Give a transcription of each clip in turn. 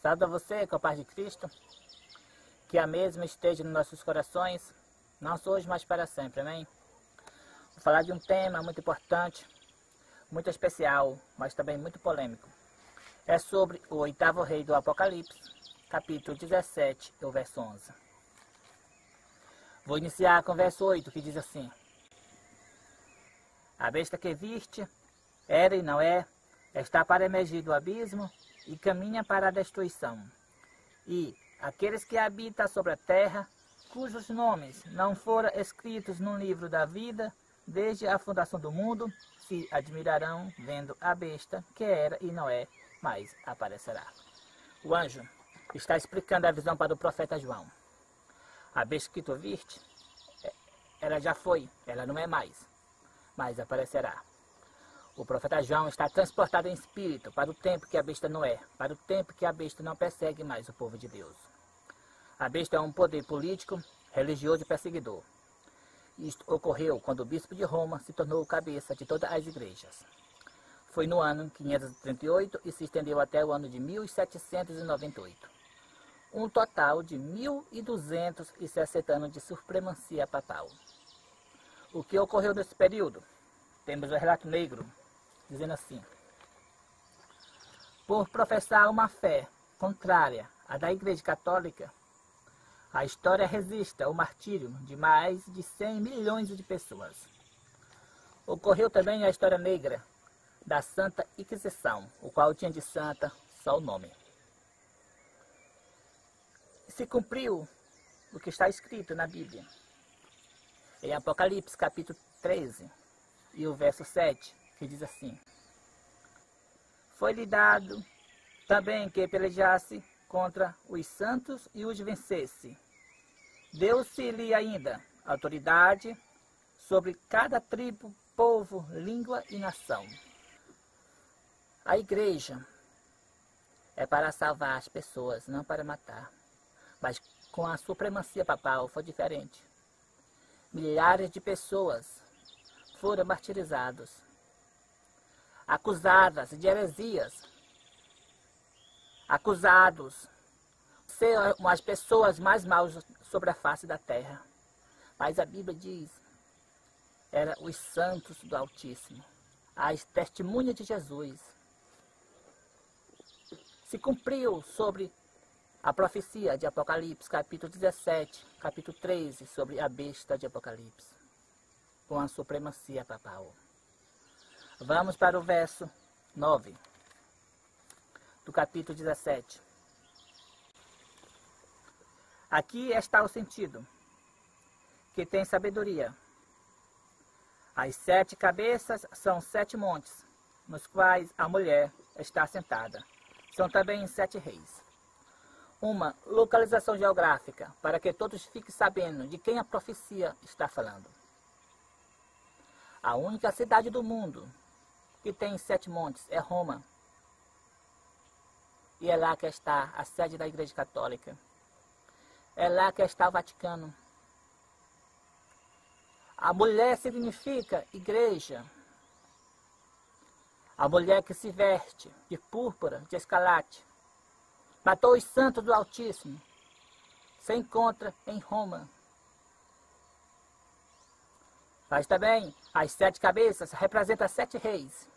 Salve a você com a paz de Cristo, que a mesma esteja nos nossos corações, não só hoje, mas para sempre, amém? Vou falar de um tema muito importante, muito especial, mas também muito polêmico. É sobre o oitavo rei do Apocalipse, capítulo 17, o verso 11. Vou iniciar com o verso 8, que diz assim: A besta que viste, era e não é, está para emergir do abismo e caminha para a destruição. E aqueles que habitam sobre a terra, cujos nomes não foram escritos no livro da vida, desde a fundação do mundo, se admirarão vendo a besta que era e não é, mas aparecerá. O anjo está explicando a visão para o profeta João. A besta que tu viste, ela já foi, ela não é mais, mas aparecerá. O profeta João está transportado em espírito para o tempo que a besta não é, para o tempo que a besta não persegue mais o povo de Deus. A besta é um poder político, religioso e perseguidor. Isto ocorreu quando o bispo de Roma se tornou cabeça de todas as igrejas. Foi no ano 538 e se estendeu até o ano de 1798. Um total de 1260 anos de supremacia papal. O que ocorreu nesse período? Temos o relato negro, dizendo assim: por professar uma fé contrária à da Igreja Católica, a história resiste ao martírio de mais de 100 milhões de pessoas. Ocorreu também a história negra da Santa Inquisição, o qual tinha de santa só o nome. Se cumpriu o que está escrito na Bíblia, em Apocalipse capítulo 13, e o verso 7, que diz assim: foi-lhe dado também que pelejasse contra os santos e os vencesse. Deu-se-lhe ainda autoridade sobre cada tribo, povo, língua e nação. A igreja é para salvar as pessoas, não para matar. Mas com a supremacia papal foi diferente. Milhares de pessoas foram martirizados, acusadas de heresias, acusados de ser as pessoas mais maus sobre a face da terra. Mas a Bíblia diz, eram os santos do Altíssimo, as testemunhas de Jesus. Se cumpriu sobre a profecia de Apocalipse, capítulo 17, capítulo 13, sobre a besta de Apocalipse, com a supremacia papal. Vamos para o verso 9 do capítulo 17. Aqui está o sentido, que tem sabedoria. As 7 cabeças são 7 montes, nos quais a mulher está sentada. São também 7 reis. Uma localização geográfica, para que todos fiquem sabendo de quem a profecia está falando. A única cidade do mundo que tem 7 montes é Roma. E é lá que está a sede da Igreja Católica. É lá que está o Vaticano. A mulher significa igreja. A mulher que se veste de púrpura, de escarlate, matou os santos do Altíssimo, se encontra em Roma. Mas também as 7 cabeças representam 7 reis.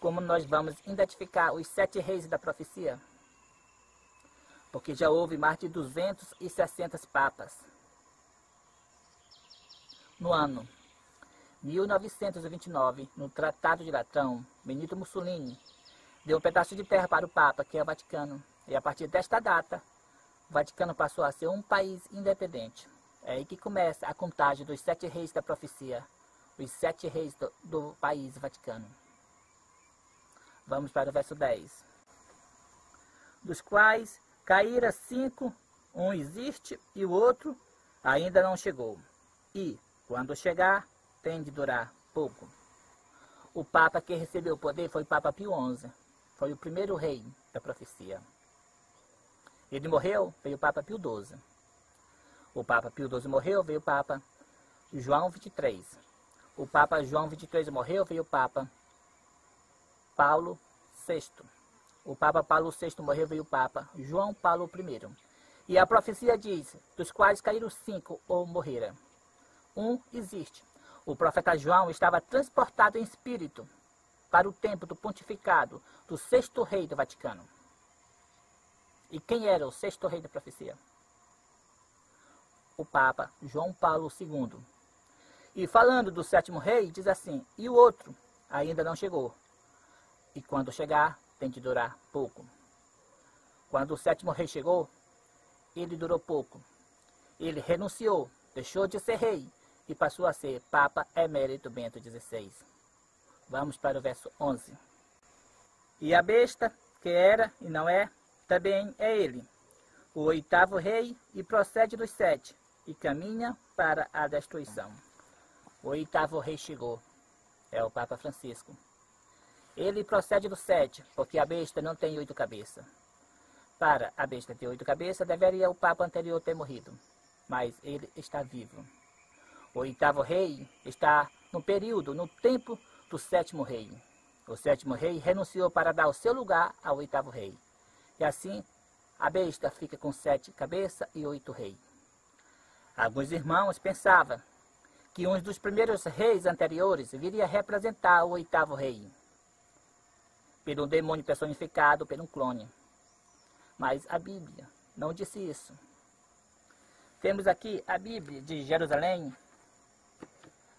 Como nós vamos identificar os 7 reis da profecia? Porque já houve mais de 260 papas. No ano 1929, no Tratado de Latrão, Benito Mussolini deu um pedaço de terra para o Papa, que é o Vaticano. E a partir desta data, o Vaticano passou a ser um país independente. É aí que começa a contagem dos 7 reis da profecia, os 7 reis do país Vaticano. Vamos para o verso 10. Dos quais caíram 5, um existe e o outro ainda não chegou. E, quando chegar, tem de durar pouco. O Papa que recebeu o poder foi o Papa Pio XI. Foi o primeiro rei da profecia. Ele morreu, veio o Papa Pio XII. O Papa Pio XII morreu, veio o Papa João XXIII. O Papa João XXIII morreu, veio o Papa Paulo VI. o Papa Paulo VI morreu, veio o Papa João Paulo I. E a profecia diz, dos quais caíram 5 ou morreram. Um existe. O profeta João estava transportado em espírito para o tempo do pontificado do 6º rei do Vaticano. E quem era o 6º rei da profecia? O Papa João Paulo II. E falando do 7º rei, diz assim, e o outro ainda não chegou. E quando chegar, tem de durar pouco. Quando o 7º rei chegou, ele durou pouco. Ele renunciou, deixou de ser rei e passou a ser Papa Emérito Bento XVI. Vamos para o verso 11. E a besta, que era e não é, também é ele, o 8º rei, e procede dos 7, e caminha para a destruição. O 8º rei chegou, é o Papa Francisco. Ele procede do 7, porque a besta não tem 8 cabeças. Para a besta ter 8 cabeças, deveria o Papa anterior ter morrido, mas ele está vivo. O 8º rei está no período, no tempo do 7º rei. O 7º rei renunciou para dar o seu lugar ao 8º rei. E assim, a besta fica com 7 cabeças e 8 reis. Alguns irmãos pensavam que um dos primeiros reis anteriores viria representar o 8º rei, pelo demônio personificado, pelo clone. Mas a Bíblia não disse isso. Temos aqui a Bíblia de Jerusalém.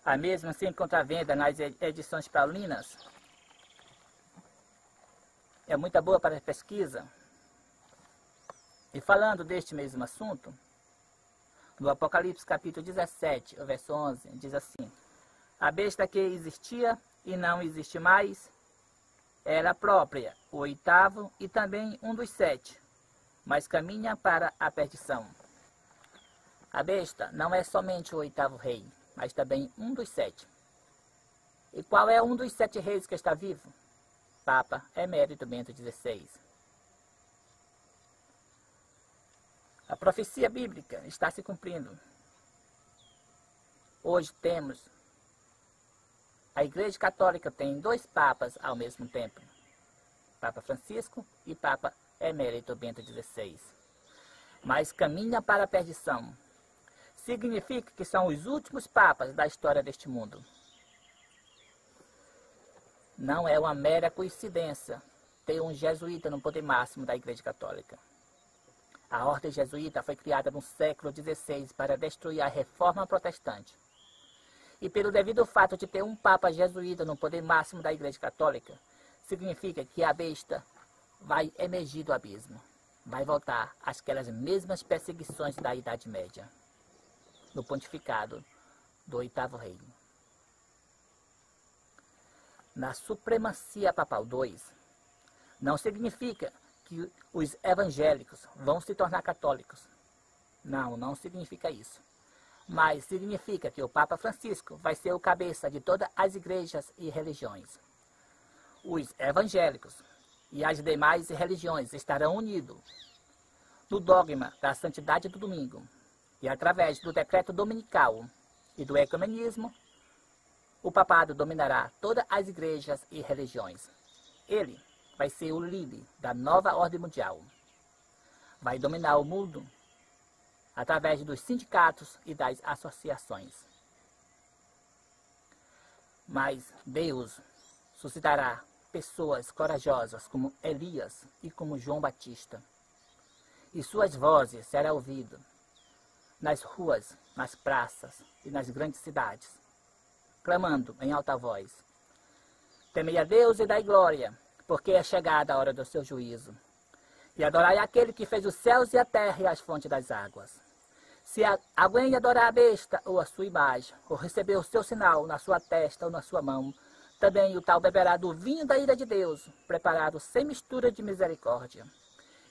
A mesma se encontra à venda nas edições paulinas. É muito boa para pesquisa. E falando deste mesmo assunto, no Apocalipse capítulo 17, o verso 11, diz assim, a besta que existia e não existe mais, era a própria, o 8º e também um dos 7, mas caminha para a perdição. A besta não é somente o 8º rei, mas também um dos 7. E qual é um dos 7 reis que está vivo? Papa Emérito Bento XVI. A profecia bíblica está se cumprindo. Hoje temos a Igreja Católica tem 2 papas ao mesmo tempo. Papa Francisco e Papa Emérito Bento XVI. Mas caminha para a perdição. Significa que são os últimos papas da história deste mundo. Não é uma mera coincidência ter um jesuíta no poder máximo da Igreja Católica. A ordem jesuíta foi criada no século XVI para destruir a reforma protestante. E pelo devido fato de ter um papa jesuíta no poder máximo da Igreja Católica, significa que a besta vai emergir do abismo. Vai voltar àquelas mesmas perseguições da Idade Média, no pontificado do 8º rei. Na supremacia papal 2, não significa que os evangélicos vão se tornar católicos. Não, não significa isso. Mas significa que o Papa Francisco vai ser o cabeça de todas as igrejas e religiões. Os evangélicos e as demais religiões estarão unidos no dogma da santidade do domingo e através do decreto dominical e do ecumenismo, o papado dominará todas as igrejas e religiões. Ele vai ser o líder da nova ordem mundial. Vai dominar o mundo através dos sindicatos e das associações. Mas Deus suscitará pessoas corajosas como Elias e como João Batista. E suas vozes serão ouvidas nas ruas, nas praças e nas grandes cidades, clamando em alta voz: temei a Deus e dai glória, porque é chegada a hora do seu juízo. E adorai aquele que fez os céus e a terra e as fontes das águas. Se alguém adorar a besta ou a sua imagem, ou receber o seu sinal na sua testa ou na sua mão, também o tal beberá do vinho da ira de Deus, preparado sem mistura de misericórdia,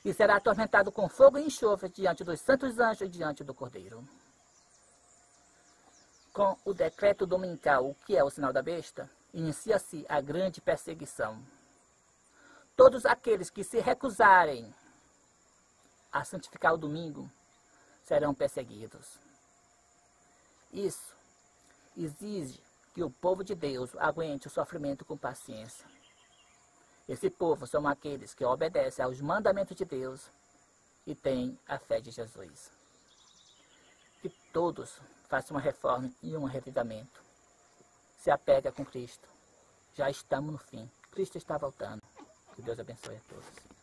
e será atormentado com fogo e enxofre diante dos santos anjos e diante do Cordeiro. Com o decreto dominical, o que é o sinal da besta, inicia-se a grande perseguição. Todos aqueles que se recusarem a santificar o domingo serão perseguidos. Isso exige que o povo de Deus aguente o sofrimento com paciência. Esse povo são aqueles que obedecem aos mandamentos de Deus e têm a fé de Jesus. Que todos façam uma reforma e um revivamento. Se apega com Cristo. Já estamos no fim. Cristo está voltando. Que Deus abençoe a todos.